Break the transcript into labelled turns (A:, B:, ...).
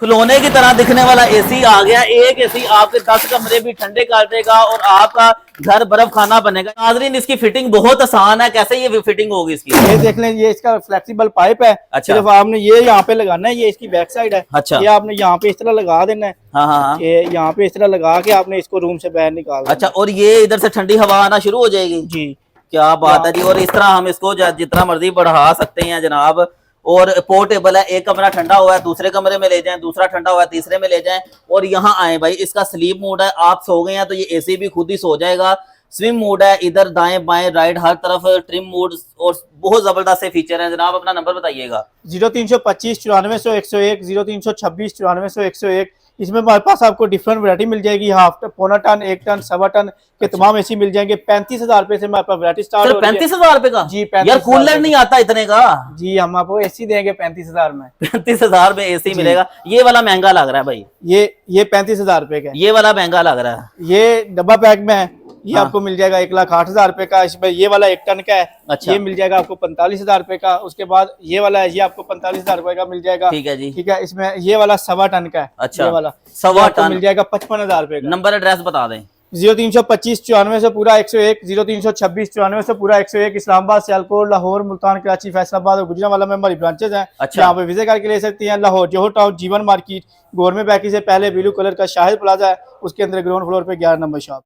A: खिलौने की तरह दिखने वाला एसी आ गया। एक एसी आपके 10 कमरे भी ठंडे कर देगा और आपका घर बर्फ खाना बनेगा। नाज़रीन, इसकी फिटिंग बहुत आसान है। कैसे ये फिटिंग होगी इसकी?
B: ये देख लें, ये इसका फ्लेक्सिबल पाइप है।
A: अच्छा।
B: सिर्फ आपने ये यहाँ पे लगाना है, ये इसकी बैक साइड है।
A: अच्छा।
B: ये आपने यहाँ पे इस तरह लगा देना है।
A: हाँ हाँ हाँ।
B: ये यहाँ पे इस तरह लगा के आपने इसको रूम से बाहर निकाल देना।
A: अच्छा, और ये इधर से ठंडी हवा आना शुरू हो जाएगी
B: जी।
A: क्या बात है जी। और इस तरह हम इसको जितना मर्जी बढ़ा सकते हैं जनाब। और पोर्टेबल है, एक कमरा ठंडा हुआ है दूसरे कमरे में ले जाएं, दूसरा ठंडा हुआ है तीसरे में ले जाएं और यहाँ आए भाई। इसका स्लीप मोड है, आप सो गए हैं तो ये एसी भी खुद ही सो जाएगा। स्विम मोड है, इधर दाएं बाएं राइट हर तरफ ट्रिम मोड और बहुत जबरदस्त से फीचर हैं। जनाब अपना नंबर बताइएगा।
B: 0325 9400 101, 0326 9400 101। इसमें हमारे पास आपको डिफरेंट वैरायटी मिल जाएगी। हाफ टन, पौना टन, 1 टन, सवा टन के तमाम एसी मिल जाएंगे। 35,000 रुपए से हमारे पास वैरायटी स्टार्ट हो रही है।
A: 35,000 रुपए का?
B: जी,
A: यार कूलर नहीं आता इतने का।
B: जी, हम आपको एसी देंगे 35,000 में।
A: 35,000 में एसी मिलेगा? ये वाला महंगा लग रहा है भाई।
B: ये 35,000 रुपए का है।
A: ये वाला महंगा लग रहा है।
B: ये डब्बा पैक में है। ये
A: हाँ।
B: आपको मिल जाएगा 1,08,000 रुपए का। इसमें ये वाला 1 टन का है।
A: अच्छा।
B: ये मिल जाएगा आपको 45,000 रुपए का। उसके बाद ये वाला है, ये आपको 45,000 रुपए का मिल जाएगा।
A: ठीक है जी।
B: ठीक है, इसमें ये वाला सवा टन का है।
A: अच्छा।
B: ये वाला
A: सवा टन
B: मिल जाएगा 55,000 रुपए का।
A: नंबर एड्रेस बता दें।
B: 0325 9400 पूरा 101, 0326 9400 पूरा 101। इस्लामाबाद, सियालकोट, लाहौर, मुल्तान, कराची, फैसलाबाद और गुजरांवाला में हमारी ब्रांचेज हैं।
A: अच्छा।
B: यहाँ पे विजिट करके ले सकती हैं। लाहौर जोहर टाउन, जीवन मार्केट, गवर्नमेंट बैकी से पहले ब्लू कलर का शाहिद प्लाजा है, उसके अंदर ग्राउंड फ्लोर पे 11 नंबर शॉप।